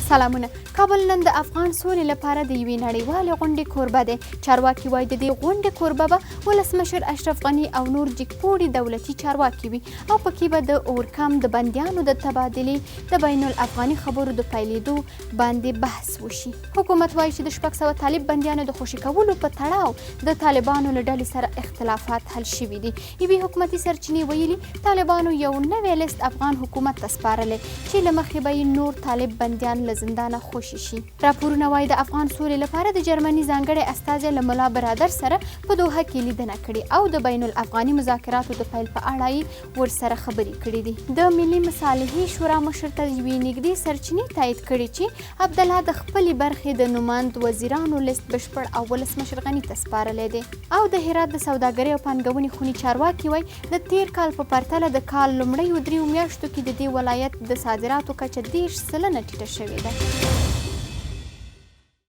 سلامونه. کابل نن د افغان سولې لپاره د یوې نړیوالې غونډې کوربه دی. چارواکي وایي د دې غونډې کوربه به ولسمشر اشرف غني او نور جګپوړي دولتي چارواکي وي او پکې به د اورکم د بندیانو د تبادلې د بین الافغاني خبرو د پیلېدو باندې بحث وشي. حکومت وایي چې د 600 طالب بندیانو د خوشي کولو په تړاو د طالبانو له ډلې سره اختلافات حل شوي دي. یوې حکومتي سرچینې ویلي طالبانو یو نوی لیست افغان حکومت ته سپارلی چې له مخې به یې نور طالب بندیان له زندانه خوشي شي. راپورونه وایي د افغان سولې لپاره د جرمني ځانګړی استازی له ملا برادر سره په دوحه کې لیدنه کړې او د بین الافغاني مذاکراتو د پیل په اړه یې ورسره خبرې کړې دي. د ملي مصالحې شورا مشر ته یوې نږدې سرچینې تایید کړي چې عبدالله د خپلې برخې د نوماند وزیرانو لیست بشپړ او ولسمشر غني ته سپارلی دی. او د هرات د سوداګرۍ او پانګونې خونې چارواکي وایي د تیر کال په پرتله د کال لومړیو 3 میاشتو کې د دې ولایت د صادراتو کچه 10% ټیټه شوې ده.